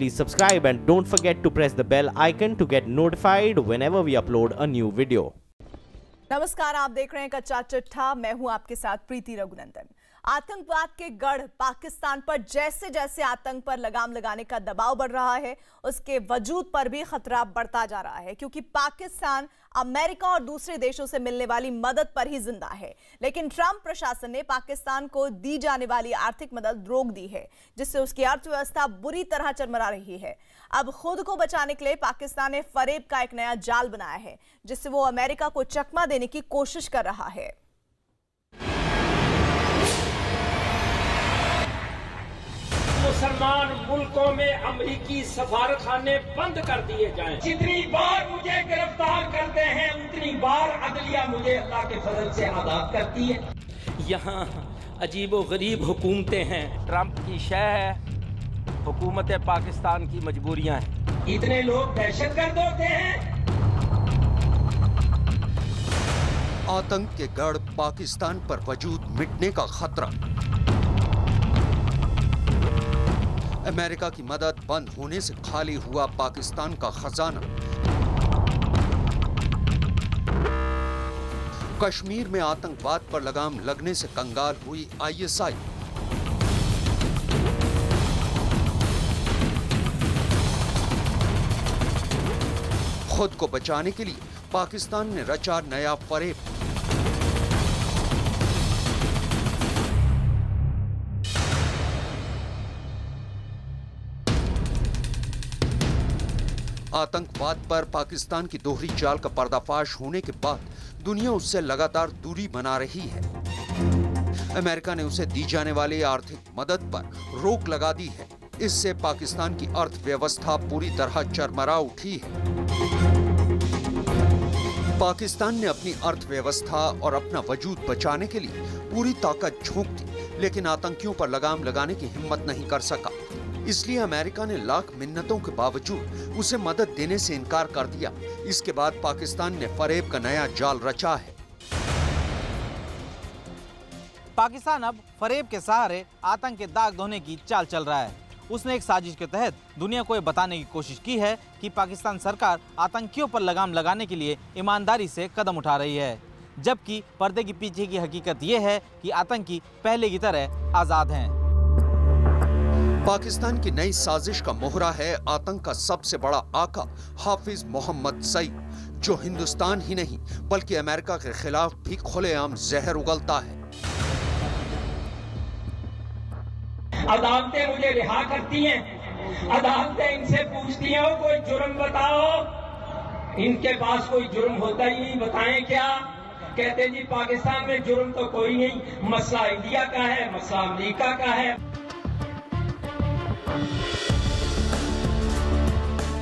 please subscribe and don't forget to press the bell icon to get notified whenever we upload a new video. नमस्कार, आप देख रहे हैं कच्चा चिट्ठा। मैं हूं आपके साथ प्रीति रघुनंदन। आतंकवाद के गढ़ पाकिस्तान पर जैसे जैसे आतंक पर लगाम लगाने का दबाव बढ़ रहा है, उसके वजूद पर भी खतरा बढ़ता जा रहा है, क्योंकि पाकिस्तान अमेरिका और दूसरे देशों से मिलने वाली मदद पर ही जिंदा है। लेकिन ट्रंप प्रशासन ने पाकिस्तान को दी जाने वाली आर्थिक मदद रोक दी है, जिससे उसकी अर्थव्यवस्था बुरी तरह चरमरा रही है। अब खुद को बचाने के लिए पाकिस्तान ने फरेब का एक नया जाल बनाया है, जिससे वो अमेरिका को चकमा देने की कोशिश कर रहा है। मुसलमान मुल्कों में अमेरिकी सफारतखाने बंद कर दिए जाएं। जितनी बार मुझे गिरफ्तार करते हैं उतनी बार अदलिया मुझे अल्लाह के फजल से आजाद करती है। यहाँ अजीबो गरीब हुकूमतें हैं। ट्रंप की शह है, हुकूमत पाकिस्तान की मजबूरियां हैं। इतने लोग दहशतगर्द होते हैं। आतंक के गढ़ पाकिस्तान पर वजूद मिटने का खतरा। अमेरिका की मदद बंद होने से खाली हुआ पाकिस्तान का खजाना। कश्मीर में आतंकवाद पर लगाम लगने से कंगाल हुई आईएसआई। खुद को बचाने के लिए पाकिस्तान ने रचा नया फरेब। आतंकवाद पर पाकिस्तान की दोहरी चाल का पर्दाफाश होने के बाद दुनिया उससे लगातार दूरी बना रही है। अमेरिका ने उसे दी जाने वाली आर्थिक मदद पर रोक लगा दी है। इससे पाकिस्तान की अर्थव्यवस्था पूरी तरह चरमरा उठी है। पाकिस्तान ने अपनी अर्थव्यवस्था और अपना वजूद बचाने के लिए पूरी ताकत झोंक दी, लेकिन आतंकियों पर लगाम लगाने की हिम्मत नहीं कर सका। इसलिए अमेरिका ने लाख मिन्नतों के बावजूद उसे मदद देने से इनकार कर दिया। इसके बाद पाकिस्तान ने फरेब का नया जाल रचा है। पाकिस्तान अब फरेब के सहारे आतंक के दाग धोने की चाल चल रहा है। उसने एक साजिश के तहत दुनिया को ये बताने की कोशिश की है कि पाकिस्तान सरकार आतंकियों पर लगाम लगाने के लिए ईमानदारी से कदम उठा रही है, जबकि पर्दे के पीछे की हकीकत यह है कि आतंकी पहले की तरह आजाद हैं। पाकिस्तान की नई साजिश का मोहरा है आतंक का सबसे बड़ा आका हाफिज मोहम्मद सईद, जो हिंदुस्तान ही नहीं बल्कि अमेरिका के खिलाफ भी खुलेआम जहर उगलता है। अदालतें मुझे रिहा करती हैं। अदालतें इनसे पूछती हैं, कोई जुर्म बताओ। इनके पास कोई जुर्म होता ही नहीं। बताएं क्या? कहते जी पाकिस्तान में जुर्म तो कोई नहीं, मसला इंडिया का है, मसला अमेरिका का है।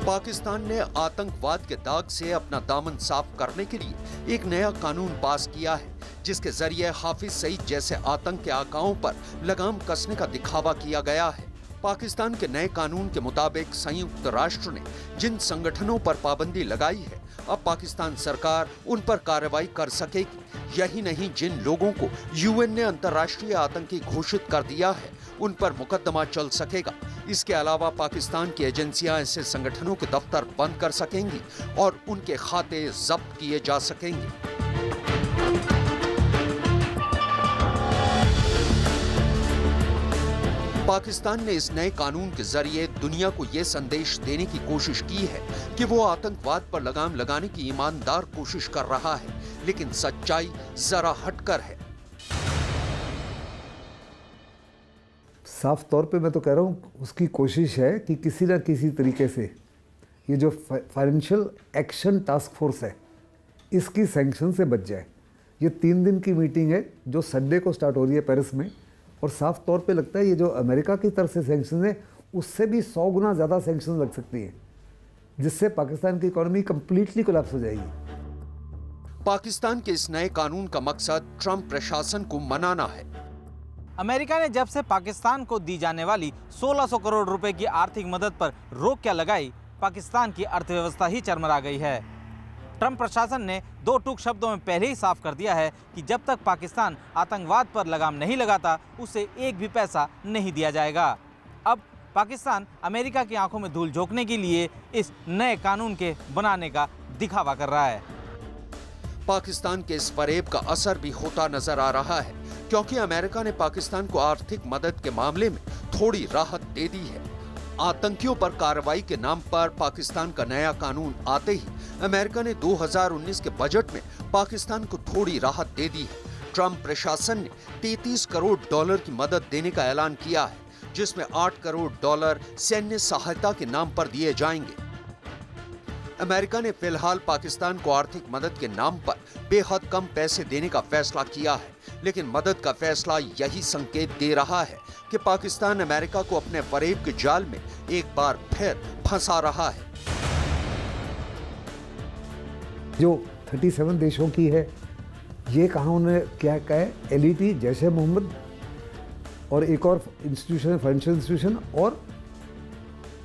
पाकिस्तान ने आतंकवाद के दाग से अपना दामन साफ करने के लिए एक नया कानून पास किया है, जिसके जरिए हाफिज सईद जैसे आतंक के आकाओं पर लगाम कसने का दिखावा किया गया है। पाकिस्तान के नए कानून के मुताबिक संयुक्त राष्ट्र ने जिन संगठनों पर पाबंदी लगाई है, अब पाकिस्तान सरकार उन पर कार्रवाई कर सकेगी। यही नहीं, जिन लोगों को यूएन ने अंतर्राष्ट्रीय आतंकी घोषित कर दिया है, उन पर मुकदमा चल सकेगा। इसके अलावा पाकिस्तान की एजेंसियां ऐसे संगठनों के दफ्तर बंद कर सकेंगी और उनके खाते जब्त किए जा सकेंगे। पाकिस्तान ने इस नए कानून के जरिए दुनिया को यह संदेश देने की कोशिश की है कि वो आतंकवाद पर लगाम लगाने की ईमानदार कोशिश कर रहा है, लेकिन सच्चाई जरा हटकर है। साफ तौर पे मैं तो कह रहा हूँ, उसकी कोशिश है कि किसी ना किसी तरीके से ये जो फाइनेंशियल एक्शन टास्क फोर्स है, इसकी सैंक्शन से बच जाए। ये 3 दिन की मीटिंग है जो संडे को स्टार्ट हो रही है पेरिस में, और साफ तौर पे लगता है ये जो अमेरिका की तरफ से सैंक्शन है, उससे भी 100 गुना ज़्यादा सैंक्शन लग सकती है, जिससे पाकिस्तान की इकोनॉमी कंप्लीटली कोलैप्स हो जाएगी। पाकिस्तान के इस नए कानून का मकसद ट्रंप प्रशासन को मनाना है। अमेरिका ने जब से पाकिस्तान को दी जाने वाली 1600 करोड़ रुपए की आर्थिक मदद पर रोक क्या लगाई, पाकिस्तान की अर्थव्यवस्था ही चरमरा गई है। ट्रंप प्रशासन ने 2 टूक शब्दों में पहले ही साफ कर दिया है कि जब तक पाकिस्तान आतंकवाद पर लगाम नहीं लगाता, उसे एक भी पैसा नहीं दिया जाएगा। अब पाकिस्तान अमेरिका की आंखों में धूल झोंकने के लिए इस नए कानून के बनाने का दिखावा कर रहा है। पाकिस्तान के इस फरेब का असर भी होता नजर आ रहा है, क्योंकि अमेरिका ने पाकिस्तान को आर्थिक मदद के मामले में थोड़ी राहत दे दी है। आतंकियों पर कार्रवाई के नाम पर पाकिस्तान का नया कानून आते ही अमेरिका ने 2019 के बजट में पाकिस्तान को थोड़ी राहत दे दी है। ट्रंप प्रशासन ने 33 करोड़ डॉलर की मदद देने का ऐलान किया है, जिसमें 8 करोड़ डॉलर सैन्य सहायता के नाम पर दिए जाएंगे। अमेरिका ने फिलहाल पाकिस्तान को आर्थिक मदद के नाम पर बेहद कम पैसे देने का फैसला किया है, लेकिन मदद का फैसला यही संकेत दे रहा है कि पाकिस्तान अमेरिका को अपने फरेब के जाल में एक बार फिर फंसा रहा है। जो 37 देशों की है, ये कहा उन्होंने क्या कहा है, एलईटी, जैश ए मोहम्मद और एक और इंस्टीट्यूशन, फाइनेंशियल इंस्टीट्यूशन और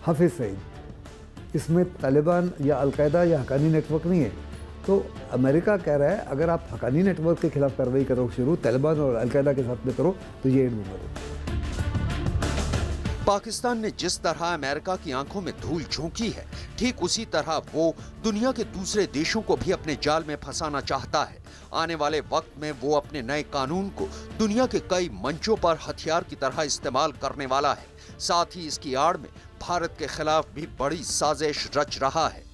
हाफिज सईद। इसमें तालिबान या अलकायदा या हक्कानी नेटवर्क नहीं है। तो अमेरिका कह रहा है अगर आप हक्कानी नेटवर्क के खिलाफ कार्रवाई करो शुरू, तालिबान और अलकायदा के साथ में करो, तो ये एंड में। पाकिस्तान ने जिस तरह अमेरिका की आंखों में धूल झोंकी है, ठीक उसी तरह वो दुनिया के दूसरे देशों को भी अपने जाल में फंसाना चाहता है। आने वाले वक्त में वो अपने नए कानून को दुनिया के कई मंचों पर हथियार की तरह इस्तेमाल करने वाला है। साथ ही इसकी आड़ में भारत के खिलाफ भी बड़ी साजिश रच रहा है।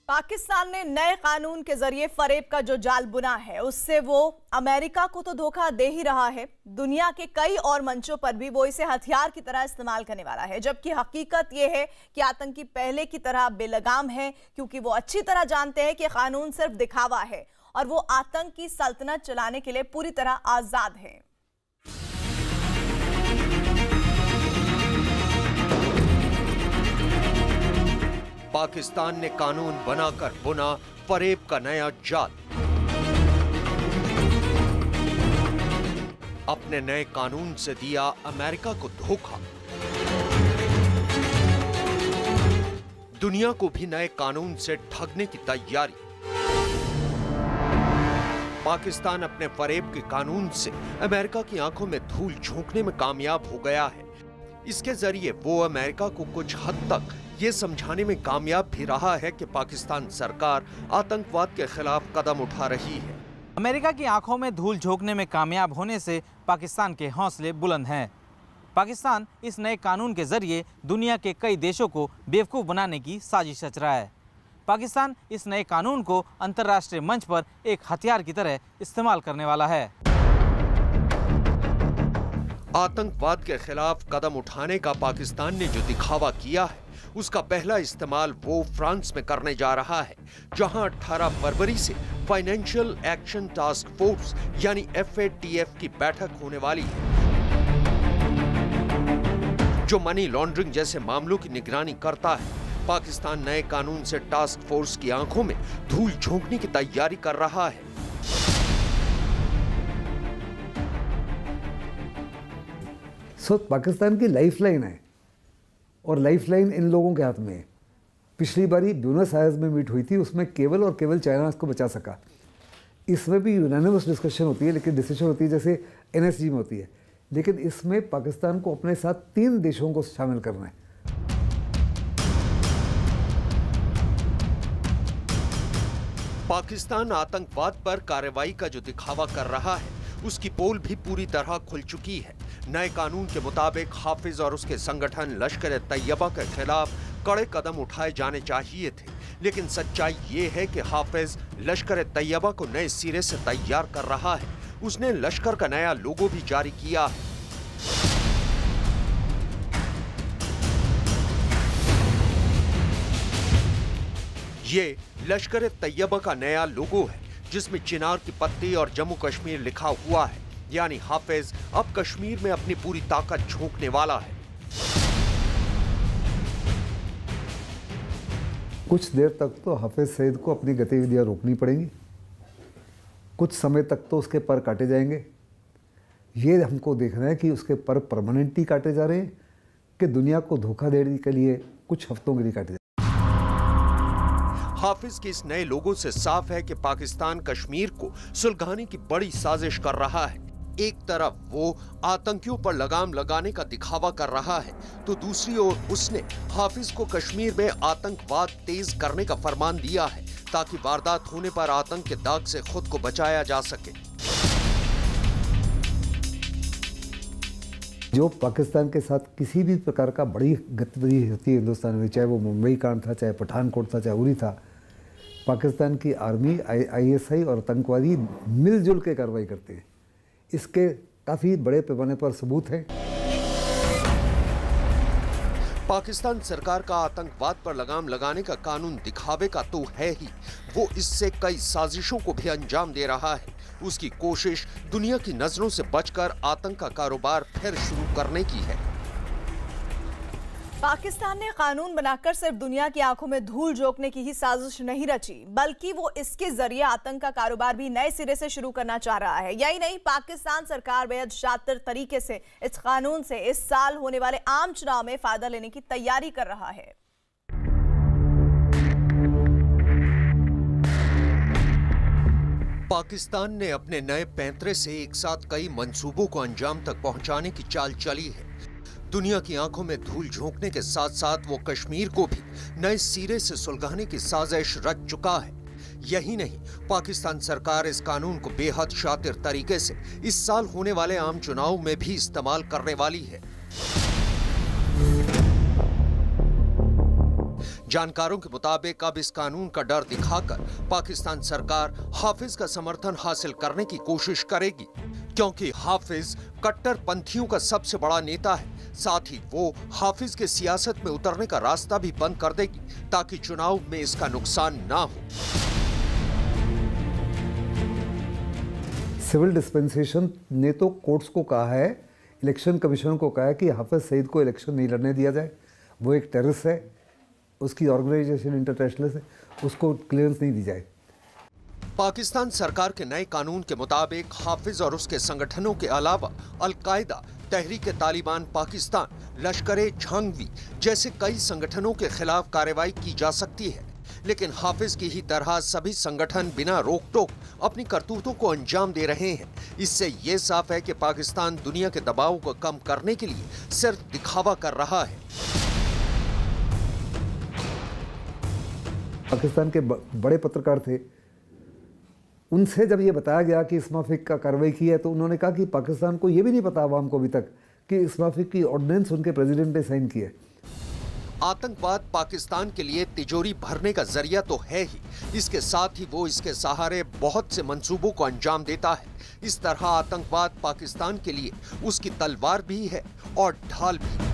पाकिस्तान ने नए कानून के जरिए फरेब का जो जाल बुना है, उससे वो अमेरिका को तो धोखा दे ही रहा है, दुनिया के कई और मंचों पर भी वो इसे हथियार की तरह इस्तेमाल करने वाला है। जबकि हकीकत ये है कि आतंकी पहले की तरह बेलगाम है, क्योंकि वो अच्छी तरह जानते हैं कि कानून सिर्फ दिखावा है और वो आतंक की सल्तनत चलाने के लिए पूरी तरह आजाद है। पाकिस्तान ने कानून बनाकर बुना फरेब का नया जाल। अपने नए कानून से दिया अमेरिका को धोखा। दुनिया को भी नए कानून से ठगने की तैयारी। पाकिस्तान अपने फरेब के कानून से अमेरिका की आंखों में धूल झोंकने में कामयाब हो गया है। इसके जरिए वो अमेरिका को कुछ हद तक ये समझाने में कामयाब भी रहा है कि पाकिस्तान सरकार आतंकवाद के खिलाफ कदम उठा रही है। अमेरिका की आंखों में धूल झोंकने में कामयाब होने से पाकिस्तान के हौसले बुलंद हैं। पाकिस्तान इस नए कानून के जरिए दुनिया के कई देशों को बेवकूफ़ बनाने की साजिश रच रहा है। पाकिस्तान इस नए कानून को अंतर्राष्ट्रीय मंच पर एक हथियार की तरह इस्तेमाल करने वाला है। आतंकवाद के खिलाफ कदम उठाने का पाकिस्तान ने जो दिखावा किया है, उसका पहला इस्तेमाल वो फ्रांस में करने जा रहा है, जहां 18 फरवरी से फाइनेंशियल एक्शन टास्क फोर्स यानी FATF की बैठक होने वाली है, जो मनी लॉन्ड्रिंग जैसे मामलों की निगरानी करता है। पाकिस्तान नए कानून से टास्क फोर्स की आंखों में धूल झोंकने की तैयारी कर रहा है। पाकिस्तान की लाइफलाइन है और लाइफलाइन इन लोगों के हाथ में है। पिछली बारी ब्यूनस आयर्स में मीट हुई थी, उसमें केवल और केवल चाइना इसको बचा सका। इसमें भी यूनानिमस डिस्कशन होती है, लेकिन डिसीजन होती है जैसे NSG में होती है। लेकिन इसमें पाकिस्तान को अपने साथ 3 देशों को शामिल करना है। पाकिस्तान आतंकवाद पर कार्रवाई का जो दिखावा कर रहा है, उसकी पोल भी पूरी तरह खुल चुकी है। नए कानून के मुताबिक हाफिज और उसके संगठन लश्कर-ए-तैयबा के खिलाफ कड़े कदम उठाए जाने चाहिए थे, लेकिन सच्चाई ये है कि हाफिज लश्कर-ए-तैयबा को नए सिरे से तैयार कर रहा है। उसने लश्कर का नया लोगो भी जारी किया है। ये लश्कर-ए-तैयबा का नया लोगो है, जिसमें चिनार की पत्ती और जम्मू कश्मीर लिखा हुआ है। यानी हाफिज अब कश्मीर में अपनी पूरी ताकत झोंकने वाला है। कुछ देर तक तो हाफिज सईद को अपनी गतिविधियां रोकनी पड़ेंगी, कुछ समय तक तो उसके पर काटे जाएंगे। ये हमको देखना है कि उसके पर परमानेंटली काटे जा रहे हैं कि दुनिया को धोखा देने के लिए कुछ हफ्तों के लिए काटे जा रहे हैं। हाफिज के इस नए लोगों से साफ है कि पाकिस्तान कश्मीर को सुलगाने की बड़ी साजिश कर रहा है। एक तरफ वो आतंकियों पर लगाम लगाने का दिखावा कर रहा है तो दूसरी ओर उसने हाफिज को कश्मीर में आतंकवाद तेज करने का फरमान दिया है ताकि वारदात होने पर आतंक के दाग से खुद को बचाया जा सके। जो पाकिस्तान के साथ किसी भी प्रकार का बड़ी गतिविधि होती है हिंदुस्तान में, चाहे वो मुंबई कांड था, चाहे पठानकोट था, चाहे उरी था, पाकिस्तान की आर्मी, ISI और आतंकवादी मिलजुल के कार्रवाई करते हैं। इसके काफ़ी बड़े पैमाने पर सबूत हैं। पाकिस्तान सरकार का आतंकवाद पर लगाम लगाने का कानून दिखावे का तो है ही, वो इससे कई साजिशों को भी अंजाम दे रहा है। उसकी कोशिश दुनिया की नजरों से बचकर आतंक का कारोबार फिर शुरू करने की है। पाकिस्तान ने कानून बनाकर सिर्फ दुनिया की आंखों में धूल झोंकने की ही साजिश नहीं रची, बल्कि वो इसके जरिए आतंक का कारोबार भी नए सिरे से शुरू करना चाह रहा है। यही नहीं, पाकिस्तान सरकार बेहद शातिर तरीके से इस कानून से इस साल होने वाले आम चुनाव में फायदा लेने की तैयारी कर रहा है। पाकिस्तान ने अपने नए पैंतरे से एक साथ कई मंसूबों को अंजाम तक पहुंचाने की चाल चली है। दुनिया की आंखों में धूल झोंकने के साथ साथ वो कश्मीर को भी नए सिरे से सुलगाने की साजिश रच चुका है। यही नहीं, पाकिस्तान सरकार इस कानून को बेहद शातिर तरीके से इस साल होने वाले आम चुनाव में भी इस्तेमाल करने वाली है। जानकारों के मुताबिक अब इस कानून का डर दिखाकर पाकिस्तान सरकार हाफिज का समर्थन हासिल करने की कोशिश करेगी, क्योंकि हाफिज कट्टरपंथियों का सबसे बड़ा नेता है। साथ ही वो हाफिज के सियासत में उतरने का रास्ता भी बंद कर देगी ताकि चुनाव में इसका नुकसान ना हो। सिविल डिस्पेंसेशन ने तो कोर्ट्स को कहा है, इलेक्शन कमीशन को कहा है कि हाफिज सईद को इलेक्शन नहीं लड़ने दिया जाए। वो एक टेररिस्ट है, उसकी ऑर्गेनाइजेशन इंटरनेशनल है, उसको क्लियरेंस नहीं दी जाए। पाकिस्तान सरकार के नए कानून के मुताबिक हाफिज और उसके संगठनों के अलावा अल-कायदा, तहरीक तालिबान पाकिस्तान, लश्कर-ए-जंगी जैसे कई संगठनों के खिलाफ कार्रवाई की जा सकती है। लेकिन हाफिज की ही तरह सभी संगठन बिना रोक टोक अपनी करतूतों को अंजाम दे रहे हैं। इससे ये साफ है कि पाकिस्तान दुनिया के दबाव को कम करने के लिए सिर्फ दिखावा कर रहा है। पाकिस्तान के बड़े पत्रकार थे, उनसे जब ये बताया गया कि इस्माफिक का कार्रवाई की है तो उन्होंने कहा कि पाकिस्तान को ये भी नहीं पता आवाम को अभी तक कि इस्माफिक की ऑर्डिनेंस उनके प्रेसिडेंट ने साइन की है। आतंकवाद पाकिस्तान के लिए तिजोरी भरने का जरिया तो है ही, इसके साथ ही वो इसके सहारे बहुत से मंसूबों को अंजाम देता है। इस तरह आतंकवाद पाकिस्तान के लिए उसकी तलवार भी है और ढाल भी।